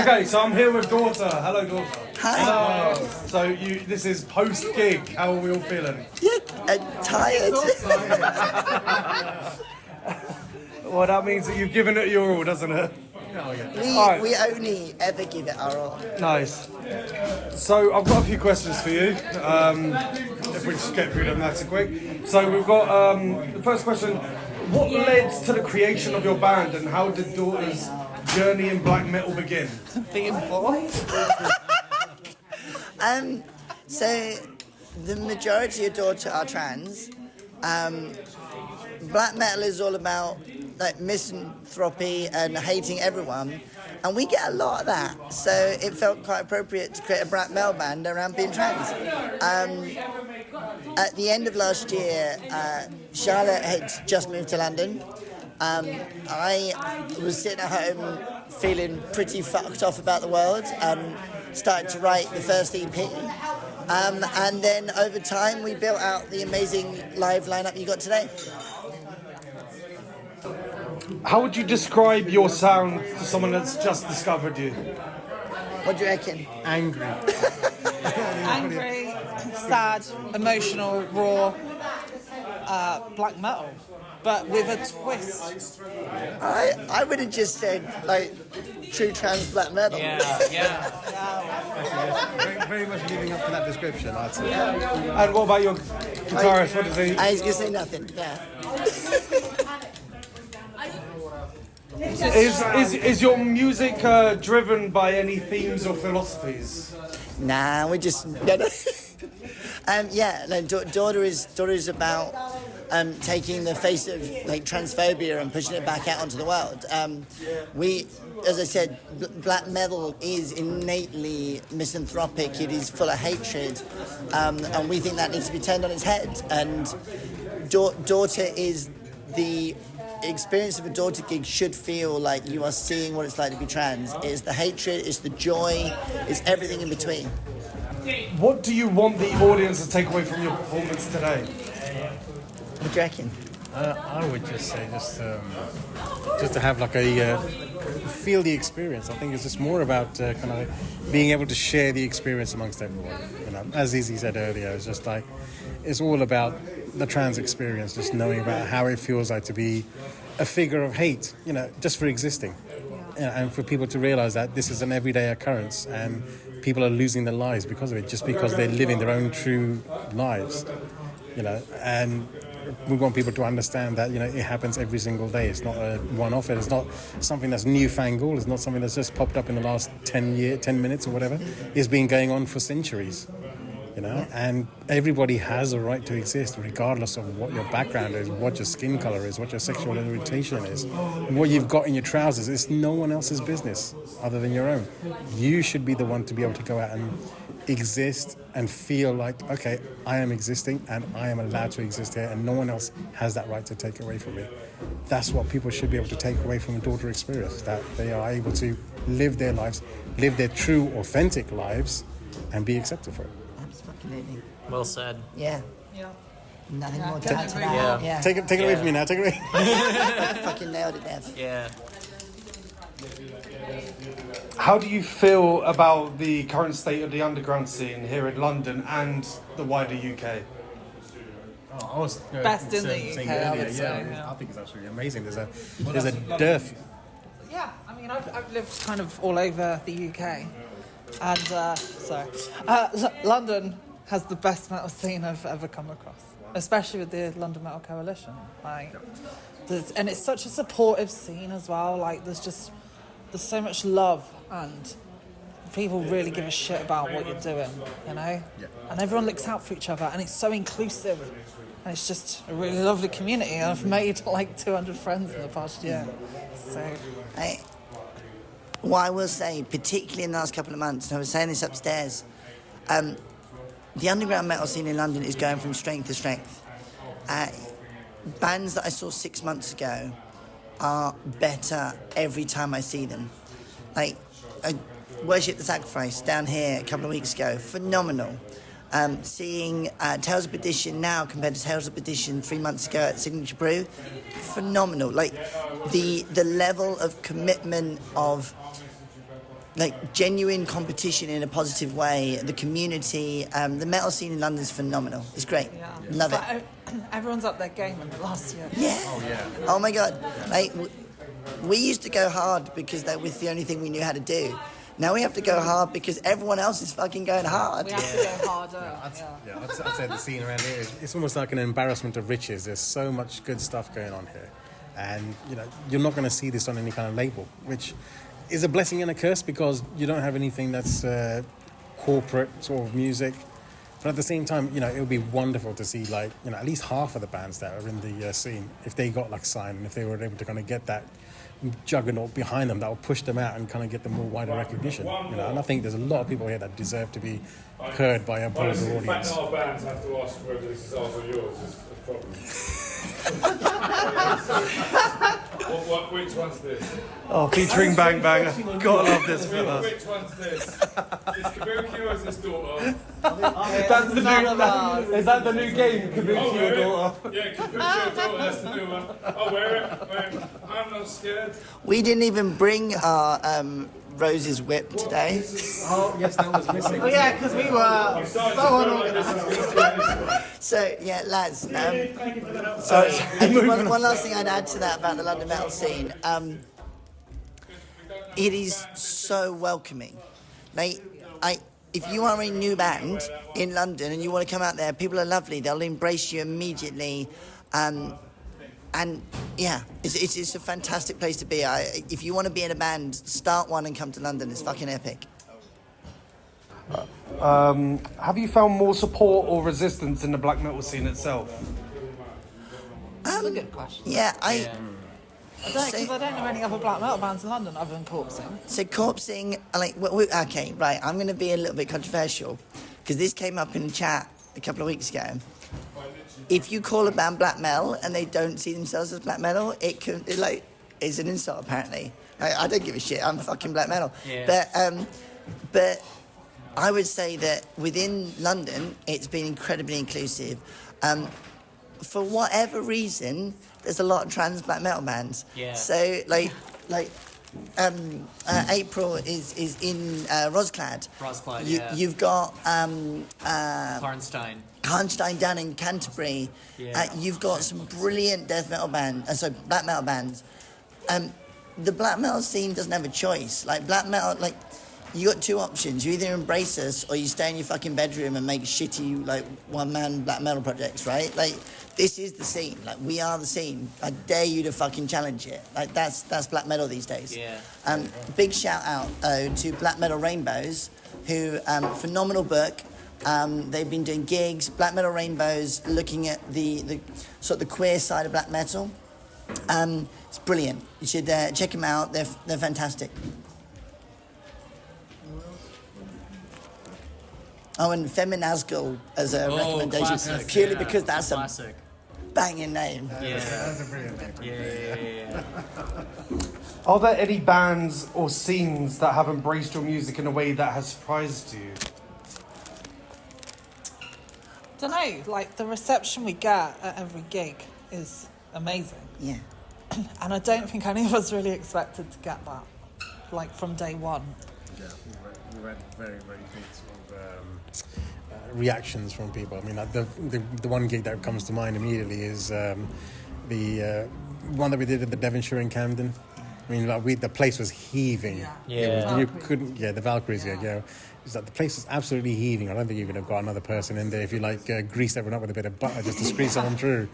Okay, so I'm here with daughter. Hello, daughter. Hi. Hello. So this is post gig. How are we all feeling? Yeah, tired. Well, that means that you've given it your all, doesn't it? We only ever give it our all. Nice. So I've got a few questions for you. If we just get through them nice and quick. So we've got the first question. What led to the creation of your band, and how did Daughter's journey in black metal begin? Being born. So the majority of Daughter are trans. Black metal is all about like misanthropy and hating everyone, and we get a lot of that. So it felt quite appropriate to create a black metal band around being trans. At the end of last year, Charlotte had just moved to London. I was sitting at home feeling pretty fucked off about the world and started to write the first EP. And then over time, we built out the amazing live lineup you got today. How would you describe your sound to someone that's just discovered you? What do you reckon? Angry. Angry, sad, emotional, raw, black metal, but with a twist. I would have just said like true trans black metal. Yeah. Very much living up to that description, I'd say. And what about your guitarist? What does he? I was gonna say nothing. Yeah. Is your music driven by any themes or philosophies? Nah, we just. Yeah, like Daughter is about taking the face of like transphobia and pushing it back out onto the world. We, as I said, black metal is innately misanthropic. It is full of hatred, and we think that needs to be turned on its head. And Daughter is the experience of a Daughter gig should feel like you are seeing what it's like to be trans. It's the hatred, it's the joy, it's everything in between. What do you want the audience to take away from your performance today? What do you reckon? I would just say just to have like a feel the experience. I think it's just more about kind of being able to share the experience amongst everyone. You know, as Izzy said earlier, it's just like it's all about the trans experience, just knowing about how it feels like to be a figure of hate, you know, just for existing. And for people to realise that this is an everyday occurrence and people are losing their lives because of it, just because they're living their own true lives, you know. And we want people to understand that, you know, it happens every single day. It's not a one-off. It's not something that's newfangled. It's not something that's just popped up in the last 10 minutes or whatever. It's been going on for centuries. You know, and everybody has a right to exist regardless of what your background is, what your skin color is, what your sexual orientation is, what you've got in your trousers. It's no one else's business other than your own. You should be the one to be able to go out and exist and feel like, okay, I am existing and I am allowed to exist here and no one else has that right to take it away from me. That's what people should be able to take away from a Daughter experience, that they are able to live their lives, live their true, authentic lives and be accepted for it. Absolutely. Well said. Yeah. Yeah. Nothing more to add to that. Yeah. Take it away from me now, take it away. Fucking nailed it, Dev. Yeah. How do you feel about the current state of the underground scene here in London and the wider UK? I was Best in the UK, I would say. I think it's absolutely amazing. There's a dearth. Yeah, I mean, I've lived kind of all over the UK, and London has the best metal scene I've ever come across, especially with the London Metal Coalition. Like, and it's such a supportive scene as well. Like, there's so much love, and people really give a shit about what you're doing, you know. Yeah. And everyone looks out for each other, and it's so inclusive, and it's just a really lovely community. And I've made like 200 friends in the past year, so. What I will say, particularly in the last couple of months, and I was saying this upstairs, the underground metal scene in London is going from strength to strength. Bands that I saw 6 months ago are better every time I see them. Like, I Worship the Sacrifice down here a couple of weeks ago, phenomenal. Seeing Tales of Perdition now compared to Tales of Perdition 3 months ago at Signature Brew, phenomenal. Like the level of commitment of like genuine competition in a positive way. The community, the metal scene in London is phenomenal. It's great. Love it. Everyone's up their game in the last year. Yeah. Oh my god. Like we used to go hard because that was the only thing we knew how to do. Now we have to go hard because everyone else is fucking going hard. We have to go harder. I'd say the scene around here it's almost like an embarrassment of riches. There's so much good stuff going on here, and you're not going to see this on any kind of label, which is a blessing and a curse because you don't have anything that's corporate sort of music. But at the same time, it would be wonderful to see at least half of the bands that are in the scene, if they got signed and if they were able to kind of get that juggernaut behind them that will push them out and kind of get them more wider recognition. And I think there's a lot of people here that deserve to be heard by a broader audience. The fact that our bands have to ask whether this is ours or yours is a problem. Which one's this? Oh, featuring Bang Bang. Gotta love this fella. Which one's this? Is Kabuki or is this daughter? That's the new. Is that the new game? Kabuki or daughter? Yeah, Kabuki or daughter. That's the new one. Oh, wear it. I'm not scared. We didn't even bring our Rose's whip today. Oh, yes, that was missing. Oh yeah, because we were so unorganised. So yeah, lads. Sorry. And one last thing I'd add to that about the London metal scene. It is so welcoming. If you are a new band in London and you want to come out there, people are lovely. They'll embrace you immediately. And yeah, it's a fantastic place to be. If you want to be in a band, start one and come to London. It's fucking epic. Have you found more support or resistance in the black metal scene itself? That's a good question. Yeah, Because I don't know any other black metal bands in London other than Corpsing. So Corpsing, okay, right. I'm going to be a little bit controversial because this came up in a chat a couple of weeks ago. If you call a band black metal and they don't see themselves as black metal, it's an insult apparently. I don't give a shit. I'm fucking black metal. Yeah. But I would say that within London, it's been incredibly inclusive. For whatever reason, there's a lot of trans black metal bands. Yeah. So April is in Rosclad. You've got Karnstein down in Canterbury. Yeah. You've got some brilliant death metal bands. Black metal bands. The black metal scene doesn't have a choice. Black metal, you got two options. You either embrace us or you stay in your fucking bedroom and make shitty one-man black metal projects, right? This is the scene. We are the scene. I dare you to fucking challenge it. That's black metal these days. Yeah. Big shout out to Black Metal Rainbows, who phenomenal book. They've been doing gigs. Black Metal Rainbows, looking at the sort of the queer side of black metal. It's brilliant. You should check them out. They're fantastic. Oh, and Feminazgul as a recommendation, classic, purely because that's classic. A banging name. Yeah. That's a brilliant name. Yeah. Are there any bands or scenes that have embraced your music in a way that has surprised you? Don't know, the reception we get at every gig is amazing. Yeah. And I don't think any of us really expected to get that, from day one. Yeah, we've had very, very big sort of reactions from people. I mean, the one gig that comes to mind immediately is the one that we did at the Devonshire in Camden. I mean, the place was heaving. Yeah. You couldn't. Yeah, the Valkyries. Yeah. It's the place was absolutely heaving. I don't think you could have got another person in there if you greased everyone up with a bit of butter just to squeeze someone through.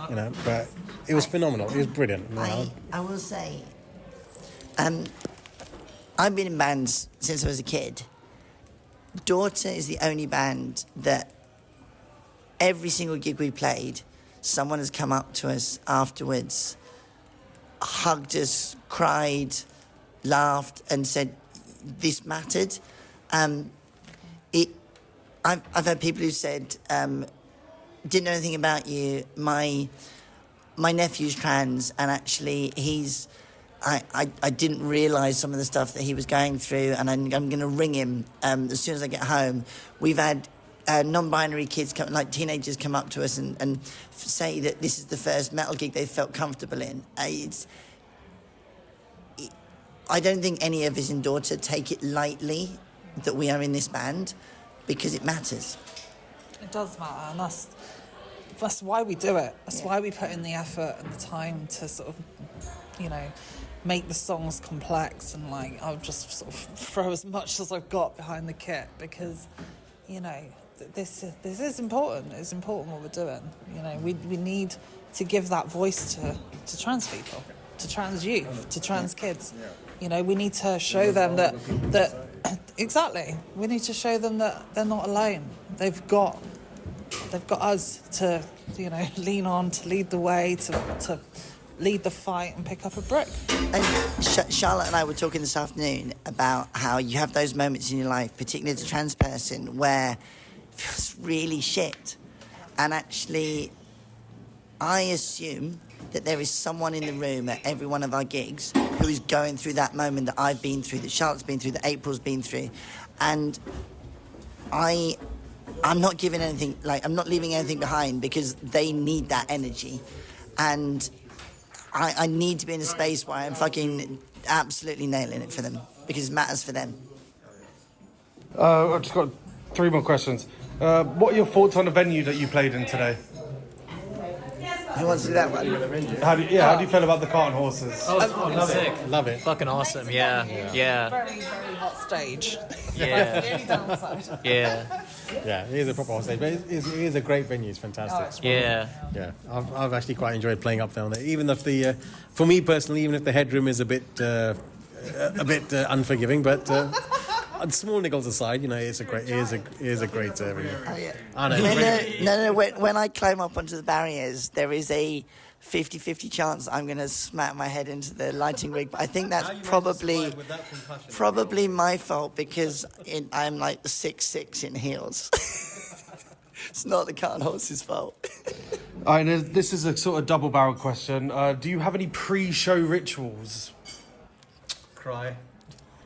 But it was phenomenal. It was brilliant. I will say, I've been in bands since I was a kid. Daughter is the only band that every single gig we played, someone has come up to us afterwards, hugged us, cried, laughed, and said, "This mattered." I've had people who said, "Didn't know anything about you. My nephew's trans, and actually I didn't realise some of the stuff that he was going through, and I'm going to ring him as soon as I get home." We've had non-binary kids, teenagers, come up to us and say that this is the first metal gig they felt comfortable in. I don't think any of us in Daughter take it lightly that we are in this band, because it matters. It does matter, and that's why we do it. That's why we put in the effort and the time to sort of, make the songs complex, and like I'll just sort of throw as much as I've got behind the kit, because, this is important. It's important what we're doing. We need to give that voice to trans people, to trans youth, to trans kids. We need to show them that exactly. We need to show them that they're not alone. They've got us to lean on, to lead the way, to lead the fight and pick up a brick. And Charlotte and I were talking this afternoon about how you have those moments in your life, particularly as a trans person, where it feels really shit. And actually, I assume that there is someone in the room at every one of our gigs who is going through that moment that I've been through, that Charlotte's been through, that April's been through. And I'm not giving anything, I'm not leaving anything behind, because they need that energy. And I need to be in a space where I'm fucking absolutely nailing it for them, because it matters for them. I've just got 3 more questions. What are your thoughts on the venue that you played in today? Who wants to do that one? How do you feel about the cart and horses? Oh, it's fucking sick. Love it. Fucking awesome, yeah. Very, very hot stage. Yeah. That's the only downside. Yeah. Yeah, it is a proper stage, but it is a great venue. It's fantastic. Yeah. Yeah, I've actually quite enjoyed playing up down there. Even if for me personally, even if the headroom is a bit unforgiving, but small niggles aside, it's a great venue. Oh, yeah. I know. No. When I climb up onto the barriers, there is a 50-50 chance I'm going to smack my head into the lighting rig. But I think that's probably my fault, because I'm like 6'6" in heels. It's not the cart and horse's fault. All right, this is a sort of double-barrel question. Do you have any pre-show rituals? Cry.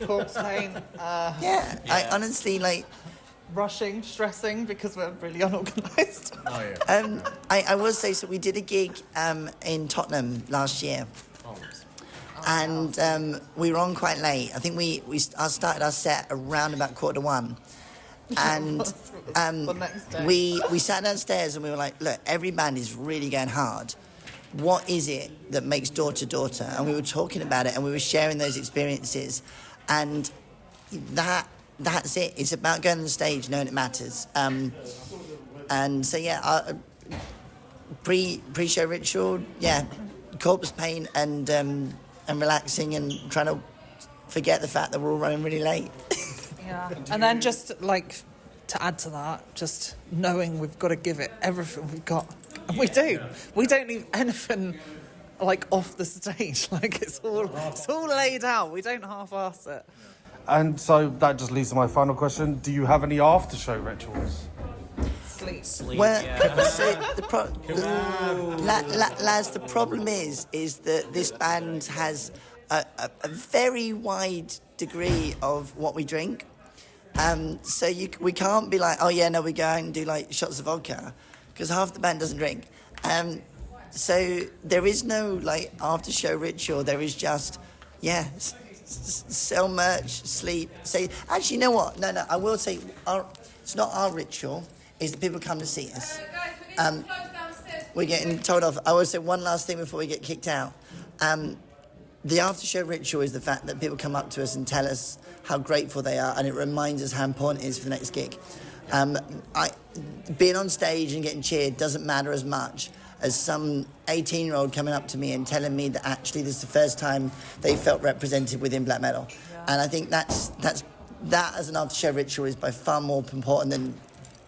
Corpse paint, Yeah, I honestly rushing, stressing because we're really unorganised. Oh yeah. I will say, so we did a gig in Tottenham last year, and we were on quite late. I think we started our set around about 1:45, and The next day. we sat downstairs and we were like, look, every band is really going hard. What is it that makes Daughter Daughter? And we were talking about it, and we were sharing those experiences, and that's it. It's about going on the stage, knowing it matters. And so pre-show ritual, corpse paint and relaxing and trying to forget the fact that we're all running really late. Yeah, and then just to add to that, just knowing we've got to give it everything we've got, and we do. We don't leave anything off the stage. It's all laid out. We don't half-ass it. And so that just leads to my final question. Do you have any after-show rituals? Sleep. Well, Yeah. so Laz, the problem is that this band has a very wide degree of what we drink. So we can't be like, oh yeah, no, we go out and do shots of vodka, because half the band doesn't drink. So there is no after show ritual. There is just, sell merch, sleep. Say, actually, you know what? No, I will say, it's not our ritual. Is that people come to see us. We're getting told off. I will say one last thing before we get kicked out. The after show ritual is the fact that people come up to us and tell us how grateful they are, and it reminds us how important it is for the next gig. Being on stage and getting cheered doesn't matter as much as some 18-year-old coming up to me and telling me that actually this is the first time they felt represented within black metal. Yeah. And I think that as an after show ritual is by far more important than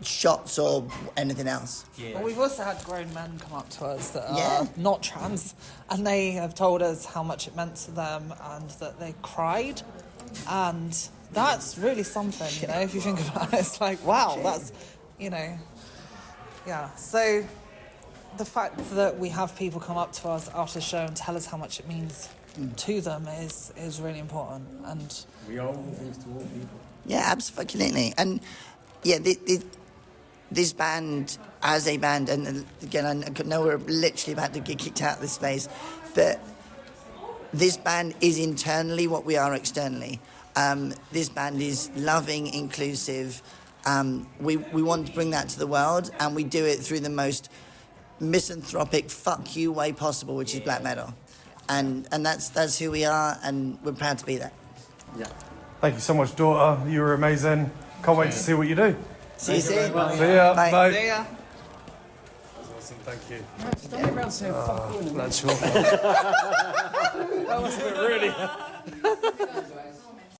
shots or anything else. Well, we've also had grown men come up to us that are not trans, and they have told us how much it meant to them and that they cried, and that's really something, if you think about it. It's wow, that's, so the fact that we have people come up to us after the show and tell us how much it means to them is really important. And We are all things to all people. Yeah, absolutely. And this band, as a band, and again, I know we're literally about to get kicked out of this space, but this band is internally what we are externally. This band is loving, inclusive. We want to bring that to the world, and we do it through the most misanthropic fuck you way possible, which is black metal. And that's who we are, and we're proud to be that. Yeah. Thank you so much, daughter. You were amazing. Can't wait to see what you do. See you soon. See ya. Bye. Bye. See ya. Awesome, thank you. That's short. That was a bit really.